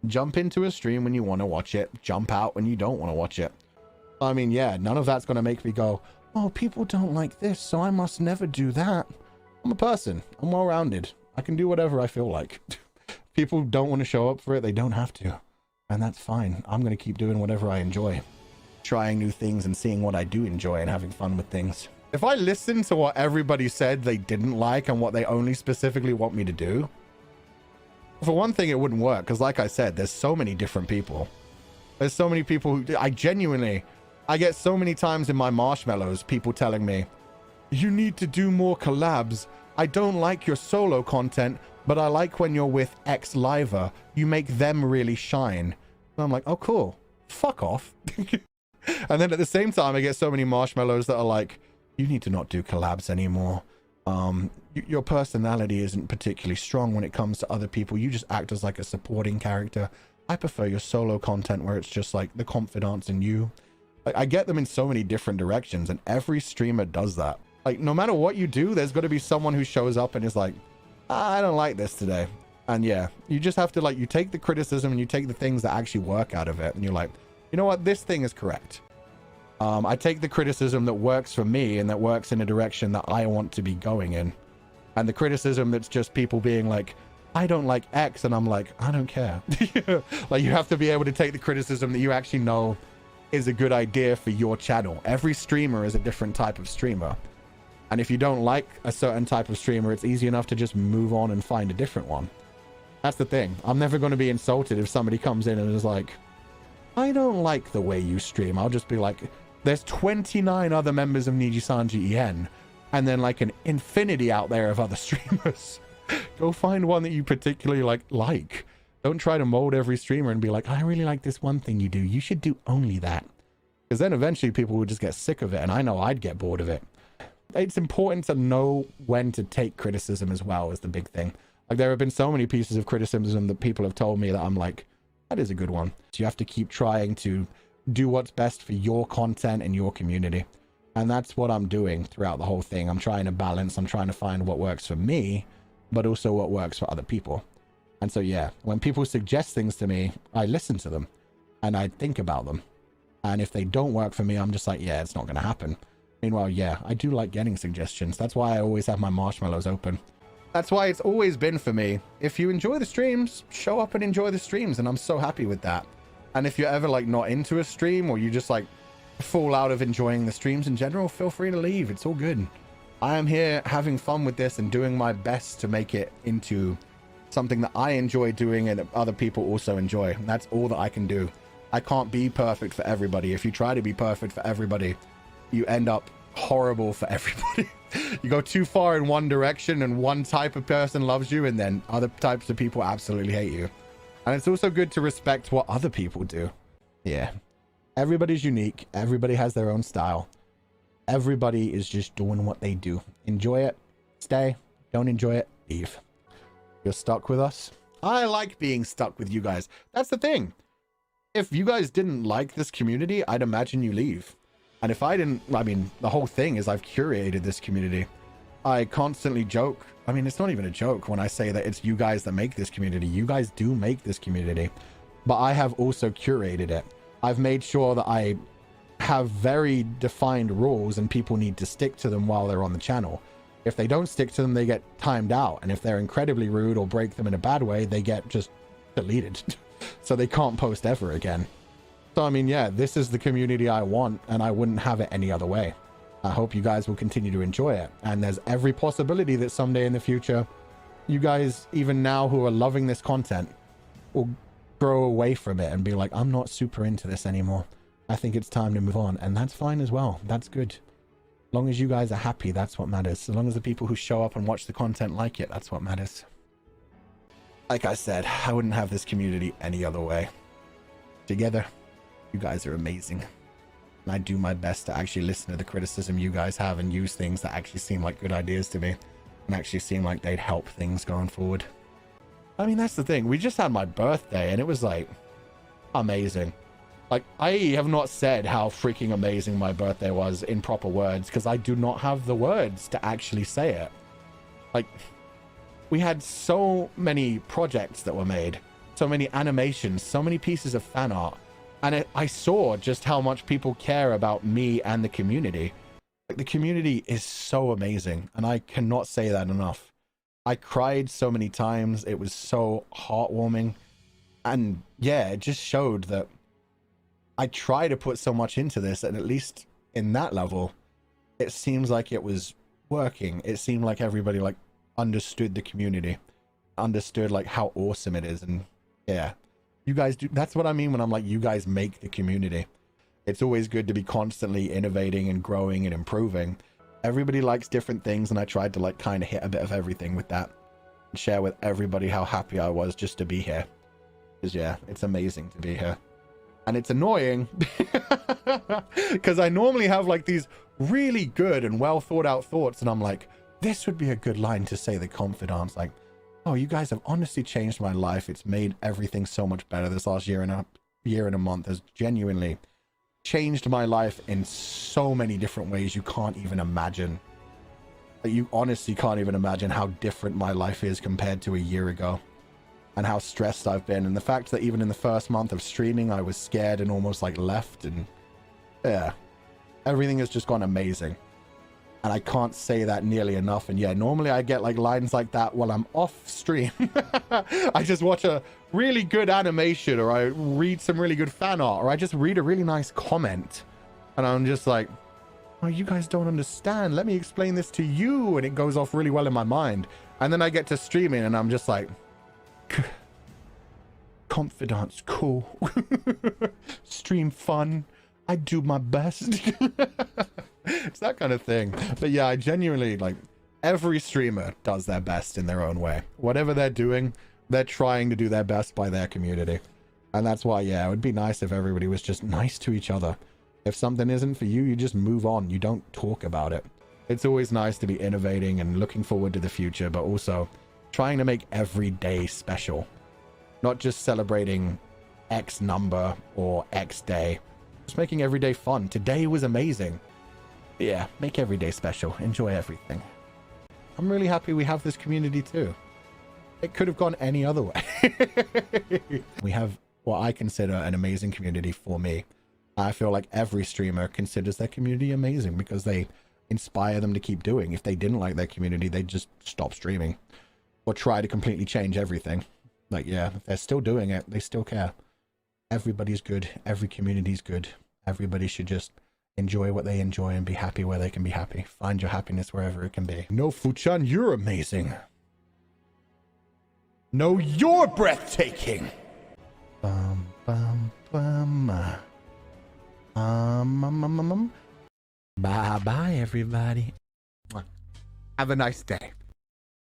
Jump into a stream when you want to watch it. Jump out when you don't want to watch it. I mean, yeah, none of that's going to make me go, oh, people don't like this, so I must never do that. I'm a person. I'm well-rounded. I can do whatever I feel like. People don't want to show up for it. They don't have to. And that's fine. I'm going to keep doing whatever I enjoy. Trying new things and seeing what I do enjoy and having fun with things. If I listen to what everybody said they didn't like and what they only specifically want me to do, for one thing, it wouldn't work. Because like I said, there's so many different people. There's so many people who I get so many times in my marshmallows, people telling me, you need to do more collabs. I don't like your solo content, but I like when you're with X Liver. You make them really shine. And I'm like, oh, cool. Fuck off. And then at the same time, I get so many marshmallows that are like, you need to not do collabs anymore. Your personality isn't particularly strong when it comes to other people. You just act as like a supporting character. I prefer your solo content where it's just like the Comfydants and you. Like, I get them in so many different directions, and every streamer does that. Like, no matter what you do, there's got to be someone who shows up and is like, I don't like this today. And yeah, you just have to, like, you take the criticism and you take the things that actually work out of it, and you're like, you know what, this thing is correct. I take the criticism that works for me and that works in a direction that I want to be going in. And the criticism that's just people being like, I don't like X, and I'm like, I don't care. Like, you have to be able to take the criticism that you actually know is a good idea for your channel. Every streamer is a different type of streamer. And if you don't like a certain type of streamer, it's easy enough to just move on and find a different one. That's the thing. I'm never going to be insulted if somebody comes in and is like, I don't like the way you stream. I'll just be like, there's 29 other members of Nijisanji En, and then like an infinity out there of other streamers. Go find one that you particularly like. Don't try to mold every streamer and be like, I really like this one thing you do. You should do only that. Because then eventually people would just get sick of it, and I know I'd get bored of it. It's important to know when to take criticism as well, is the big thing. Like, there have been so many pieces of criticism that people have told me that I'm like, that is a good one. So you have to keep trying to do what's best for your content and your community. And that's what I'm doing throughout the whole thing. I'm trying to balance. I'm trying to find what works for me, but also what works for other people. And so, yeah, when people suggest things to me, I listen to them and I think about them. And if they don't work for me, I'm just like, yeah, it's not going to happen. Meanwhile, yeah, I do like getting suggestions. That's why I always have my marshmallows open. That's why it's always been for me. If you enjoy the streams, show up and enjoy the streams. And I'm so happy with that. And if you're ever like not into a stream, or you just like fall out of enjoying the streams in general, feel free to leave. It's all good. I am here having fun with this and doing my best to make it into something that I enjoy doing and that other people also enjoy. And that's all that I can do. I can't be perfect for everybody. If you try to be perfect for everybody, you end up horrible for everybody. You go too far in one direction and one type of person loves you, and then other types of people absolutely hate you. And it's also good to respect what other people do. Yeah. Everybody's unique. Everybody has their own style. Everybody is just doing what they do. Enjoy it. Stay. Don't enjoy it. Leave. You're stuck with us. I like being stuck with you guys. That's the thing. If you guys didn't like this community, I'd imagine you leave. And if I didn't, I mean, the whole thing is I've curated this community. I constantly joke. I mean, it's not even a joke when I say that it's you guys that make this community. You guys do make this community. But I have also curated it. I've made sure that I have very defined rules and people need to stick to them while they're on the channel. If they don't stick to them, they get timed out. And if they're incredibly rude or break them in a bad way, they get just deleted. So they can't post ever again. So, I mean, yeah, this is the community I want, and I wouldn't have it any other way. I hope you guys will continue to enjoy it. And there's every possibility that someday in the future, you guys, even now who are loving this content, will grow away from it and be like, I'm not super into this anymore. I think it's time to move on. And that's fine as well. That's good. As long as you guys are happy, that's what matters. As long as the people who show up and watch the content like it, that's what matters. Like I said, I wouldn't have this community any other way. Together, you guys are amazing. And I do my best to actually listen to the criticism you guys have and use things that actually seem like good ideas to me and actually seem like they'd help things going forward. I mean, that's the thing. We just had my birthday and it was like amazing. Like, I have not said how freaking amazing my birthday was in proper words because I do not have the words to actually say it. Like, we had so many projects that were made, so many animations, so many pieces of fan art. And I saw just how much people care about me and the community. Like, the community is so amazing, and I cannot say that enough. I cried so many times. It was so heartwarming. And yeah, it just showed that I try to put so much into this, and at least in that level, it seems like it was working. It seemed like everybody like understood the community, understood like how awesome it is. And yeah, you guys do. That's what I mean when I'm like, you guys make the community. It's always good to be constantly innovating and growing and improving. Everybody likes different things, and I tried to like kind of hit a bit of everything with that and share with everybody how happy I was just to be here. Because yeah, it's amazing to be here. And it's annoying because I normally have like these really good and well thought out thoughts, and I'm like, this would be a good line to say the Comfydants, like, oh, you guys have honestly changed my life. It's made everything so much better. This last year and a month has genuinely changed my life in so many different ways you can't even imagine. You honestly can't even imagine how different my life is compared to a year ago, and how stressed I've been. And the fact that even in the first month of streaming, I was scared and almost like left. And yeah, everything has just gone amazing. And I can't say that nearly enough. And yeah, normally I get like lines like that while I'm off stream. I just watch a really good animation, or I read some really good fan art, or I just read a really nice comment. And I'm just like, oh, you guys don't understand. Let me explain this to you. And it goes off really well in my mind. And then I get to streaming and I'm just like, Comfydants, cool. Stream fun. I do my best. It's that kind of thing. But yeah, I genuinely, like, every streamer does their best in their own way. Whatever they're doing, they're trying to do their best by their community. And that's why, yeah, it would be nice if everybody was just nice to each other. If something isn't for you, you just move on. You don't talk about it. It's always nice to be innovating and looking forward to the future, but also trying to make every day special. Not just celebrating X number or X day. Just making every day fun. Today was amazing. Yeah, make every day special. Enjoy everything. I'm really happy we have this community too. It could have gone any other way. We have what I consider an amazing community for me. I feel like every streamer considers their community amazing because they inspire them to keep doing. If they didn't like their community, they'd just stop streaming or try to completely change everything. Like, yeah, if they're still doing it, they still care. Everybody's good. Every community's good. Everybody should just enjoy what they enjoy and be happy where they can be happy. Find your happiness wherever it can be. No, Fuuchan, you're amazing. No, you're breathtaking. Bum, bum, bum. Bye-bye, everybody. Have a nice day.